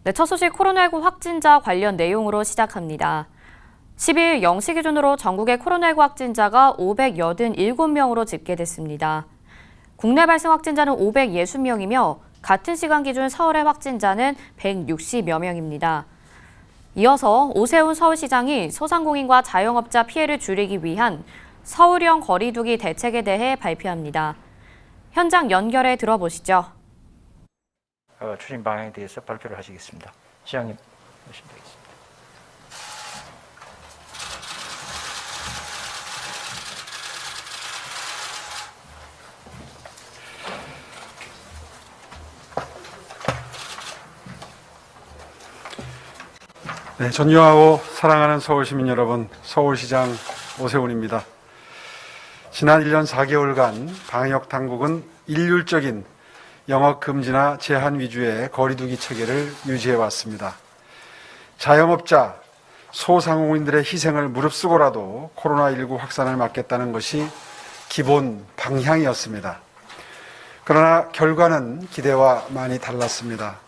네, 첫 소식 코로나19 확진자 관련 내용으로 시작합니다. 12일 0시 기준으로 전국의 코로나19 확진자가 587명으로 집계됐습니다. 국내 발생 확진자는 560명이며 같은 시간 기준 서울의 확진자는 160여 명입니다. 이어서 오세훈 서울시장이 소상공인과 자영업자 피해를 줄이기 위한 서울형 거리두기 대책에 대해 발표합니다. 현장 연결해 들어보시죠. 추진 방향에 대해서 발표를 하시겠습니다. 시장님 하시면 되겠습니다. 네, 존경하고 사랑하는 서울시민 여러분, 서울시장 오세훈입니다. 지난 1년 4개월간 방역 당국은 일률적인 영업 금지나 제한 위주의 거리두기 체계를 유지해 왔습니다. 자영업자, 소상공인들의 희생을 무릅쓰고라도 코로나19 확산을 막겠다는 것이 기본 방향이었습니다. 그러나 결과는 기대와 많이 달랐습니다.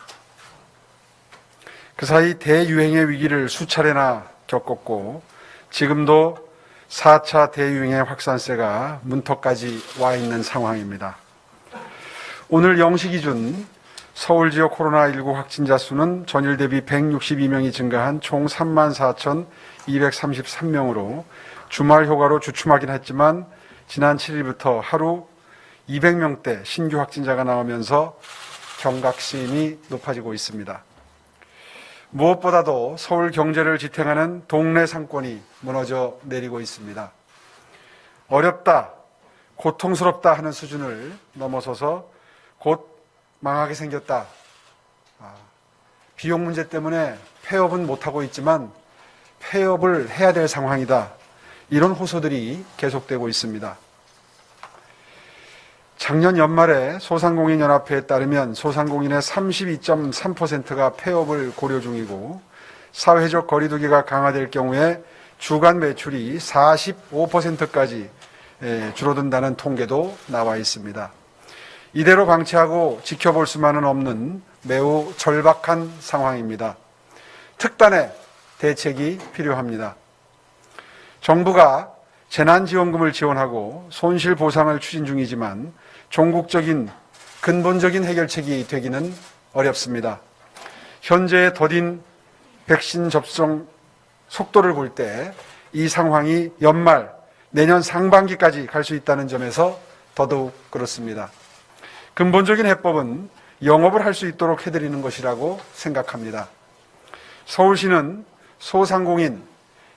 그 사이 대유행의 위기를 수차례나 겪었고 지금도 4차 대유행의 확산세가 문턱까지 와 있는 상황입니다. 오늘 0시 기준 서울 지역 코로나19 확진자 수는 전일 대비 162명이 증가한 총 34,233명으로 주말 효과로 주춤하긴 했지만 지난 7일부터 하루 200명대 신규 확진자가 나오면서 경각심이 높아지고 있습니다. 무엇보다도 서울 경제를 지탱하는 동네 상권이 무너져 내리고 있습니다. 어렵다, 고통스럽다 하는 수준을 넘어서서 곧 망하게 생겼다. 비용 문제 때문에 폐업은 못하고 있지만 폐업을 해야 될 상황이다. 이런 호소들이 계속되고 있습니다. 작년 연말에 소상공인연합회에 따르면 소상공인의 32.3%가 폐업을 고려 중이고 사회적 거리두기가 강화될 경우에 주간 매출이 45%까지 줄어든다는 통계도 나와 있습니다. 이대로 방치하고 지켜볼 수만은 없는 매우 절박한 상황입니다. 특단의 대책이 필요합니다. 정부가 재난지원금을 지원하고 손실보상을 추진 중이지만 종국적인 근본적인 해결책이 되기는 어렵습니다. 현재의 더딘 백신 접종 속도를 볼 때 이 상황이 연말, 내년 상반기까지 갈 수 있다는 점에서 더더욱 그렇습니다. 근본적인 해법은 영업을 할 수 있도록 해드리는 것이라고 생각합니다. 서울시는 소상공인,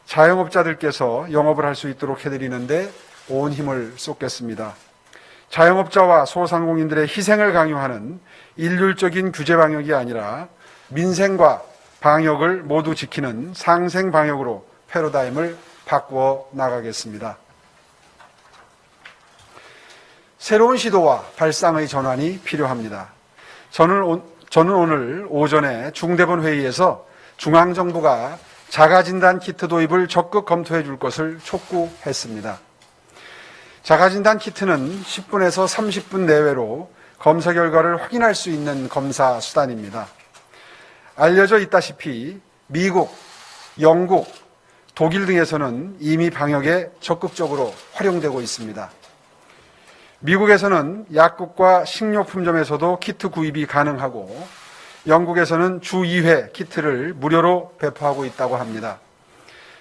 자영업자들께서 영업을 할 수 있도록 해드리는데 온 힘을 쏟겠습니다. 자영업자와 소상공인들의 희생을 강요하는 일률적인 규제 방역이 아니라 민생과 방역을 모두 지키는 상생 방역으로 패러다임을 바꾸어 나가겠습니다. 새로운 시도와 발상의 전환이 필요합니다. 저는 오늘 오전에 중대본 회의에서 중앙정부가 자가진단 키트 도입을 적극 검토해 줄 것을 촉구했습니다. 자가진단 키트는 10분에서 30분 내외로 검사 결과를 확인할 수 있는 검사 수단입니다. 알려져 있다시피 미국, 영국, 독일 등에서는 이미 방역에 적극적으로 활용되고 있습니다. 미국에서는 약국과 식료품점에서도 키트 구입이 가능하고 영국에서는 주 2회 키트를 무료로 배포하고 있다고 합니다.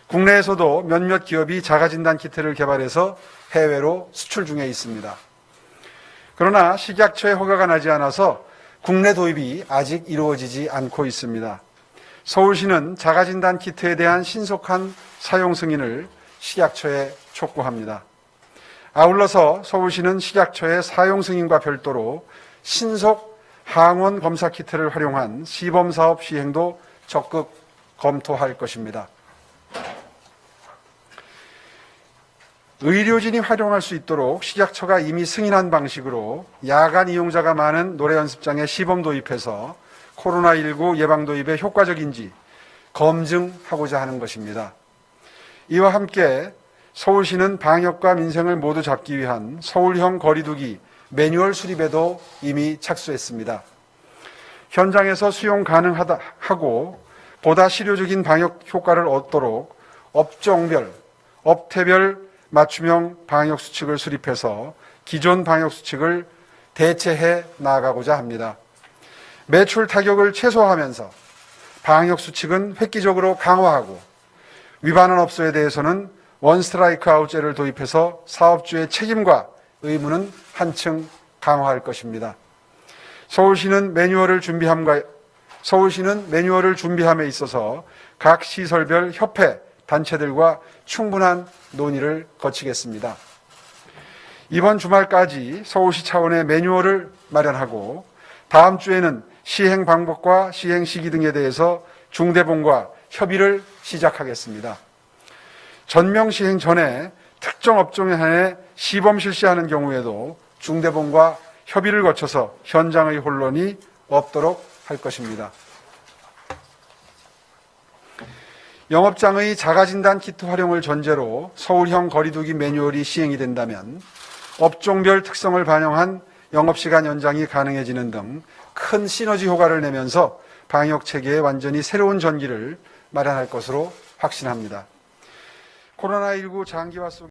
국내에서도 몇몇 기업이 자가진단 키트를 개발해서 해외로 수출 중에 있습니다. 그러나 식약처의 허가가 나지 않아서 국내 도입이 아직 이루어지지 않고 있습니다. 서울시는 자가진단 키트에 대한 신속한 사용 승인을 식약처에 촉구합니다. 아울러서 서울시는 식약처의 사용 승인과 별도로 신속 항원 검사 키트를 활용한 시범사업 시행도 적극 검토할 것입니다. 의료진이 활용할 수 있도록 식약처가 이미 승인한 방식으로 야간 이용자가 많은 노래연습장에 시범 도입해서 코로나19 예방 도입에 효과적인지 검증하고자 하는 것입니다. 이와 함께 서울시는 방역과 민생을 모두 잡기 위한 서울형 거리두기 매뉴얼 수립에도 이미 착수했습니다. 현장에서 수용 가능하고 보다 실효적인 방역 효과를 얻도록 업종별, 업태별 맞춤형 방역 수칙을 수립해서 기존 방역 수칙을 대체해 나아가고자 합니다. 매출 타격을 최소화하면서 방역 수칙은 획기적으로 강화하고 위반한 업소에 대해서는 원스트라이크 아웃제를 도입해서 사업주의 책임과 의무는 한층 강화할 것입니다. 서울시는 매뉴얼을 준비함에 있어서 각 시설별 협회, 단체들과 충분한 논의를 거치겠습니다. 이번 주말까지 서울시 차원의 매뉴얼을 마련하고 다음 주에는 시행 방법과 시행 시기 등에 대해서 중대본과 협의를 시작하겠습니다. 전면 시행 전에 특정 업종에 한해 시범 실시하는 경우에도 중대본과 협의를 거쳐서 현장의 혼란이 없도록 할 것입니다. 영업장의 자가진단 키트 활용을 전제로 서울형 거리두기 매뉴얼이 시행이 된다면 업종별 특성을 반영한 영업시간 연장이 가능해지는 등 큰 시너지 효과를 내면서 방역체계에 완전히 새로운 전기를 마련할 것으로 확신합니다. 코로나19 장기화 속에